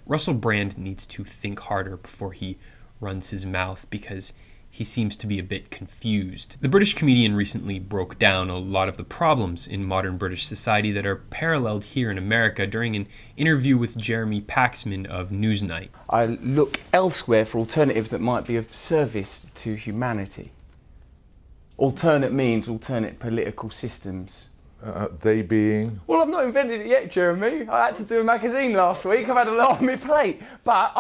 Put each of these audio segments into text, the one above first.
Russell Brand needs to think harder before he runs his mouth because he seems to be a bit confused. The British comedian recently broke down a lot of the problems in modern British society that are paralleled here in America during an interview with Jeremy Paxman of Newsnight. I look elsewhere for alternatives that might be of service to humanity. Alternate means alternate political systems. They being? Well, I've not invented it yet, Jeremy. I had to do a magazine last week. I've had a lot on my plate. But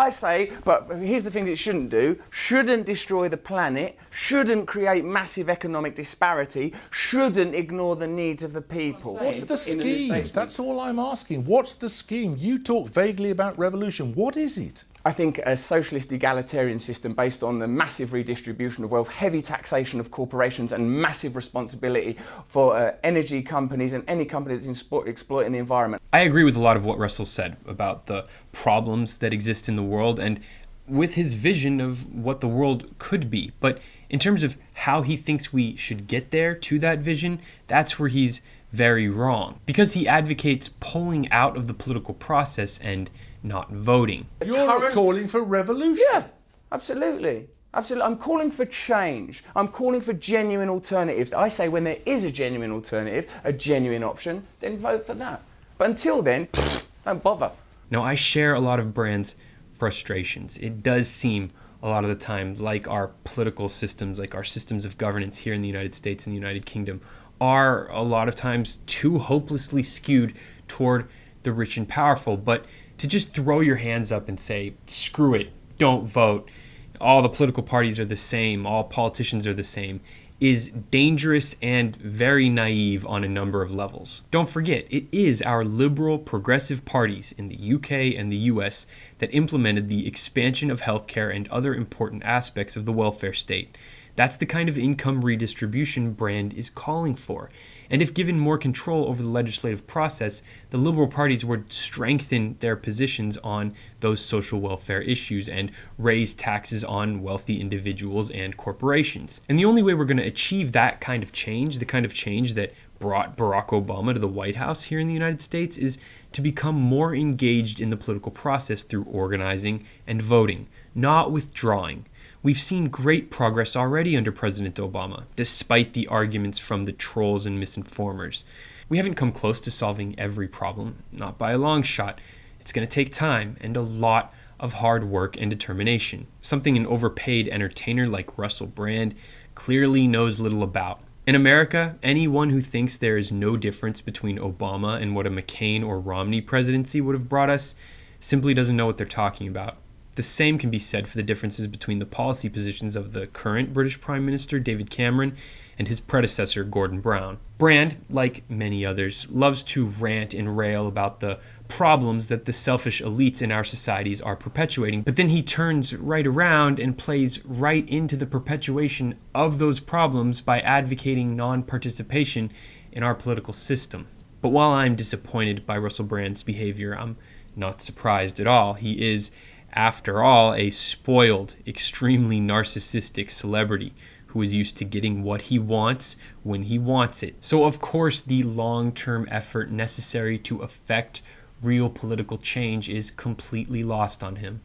here's the thing that it shouldn't do. Shouldn't destroy the planet. Shouldn't create massive economic disparity. Shouldn't ignore the needs of the people. What's the scheme? That's all I'm asking. What's the scheme? You talk vaguely about revolution. What is it? I think a socialist egalitarian system based on the massive redistribution of wealth, heavy taxation of corporations and massive responsibility for energy companies and any company that's exploiting the environment. I agree with a lot of what Russell said about the problems that exist in the world and with his vision of what the world could be. But in terms of how he thinks we should get there to that vision, that's where he's very wrong. Because he advocates pulling out of the political process and not voting. You're calling for revolution. Yeah, absolutely. Absolutely. I'm calling for change. I'm calling for genuine alternatives. I say when there is a genuine alternative, a genuine option, then vote for that. But until then, don't bother. Now, I share a lot of Brand's frustrations. It does seem a lot of the times like our political systems, like our systems of governance here in the United States and the United Kingdom, are a lot of times too hopelessly skewed toward the rich and powerful. But to just throw your hands up and say, screw it, don't vote, all the political parties are the same, all politicians are the same, is dangerous and very naive on a number of levels. Don't forget, it is our liberal progressive parties in the UK and the US that implemented the expansion of healthcare and other important aspects of the welfare state. That's the kind of income redistribution Brand is calling for. And if given more control over the legislative process, the Liberal parties would strengthen their positions on those social welfare issues and raise taxes on wealthy individuals and corporations. And the only way we're going to achieve that kind of change, the kind of change that brought Barack Obama to the White House here in the United States, is to become more engaged in the political process through organizing and voting, not withdrawing. We've seen great progress already under President Obama, despite the arguments from the trolls and misinformers. We haven't come close to solving every problem, not by a long shot. It's going to take time and a lot of hard work and determination, something an overpaid entertainer like Russell Brand clearly knows little about. In America, anyone who thinks there is no difference between Obama and what a McCain or Romney presidency would have brought us simply doesn't know what they're talking about. The same can be said for the differences between the policy positions of the current British Prime Minister, David Cameron, and his predecessor, Gordon Brown. Brand, like many others, loves to rant and rail about the problems that the selfish elites in our societies are perpetuating, but then he turns right around and plays right into the perpetuation of those problems by advocating non-participation in our political system. But while I'm disappointed by Russell Brand's behavior, I'm not surprised at all. He is, after all, a spoiled, extremely narcissistic celebrity who is used to getting what he wants when he wants it. So of course the long-term effort necessary to effect real political change is completely lost on him.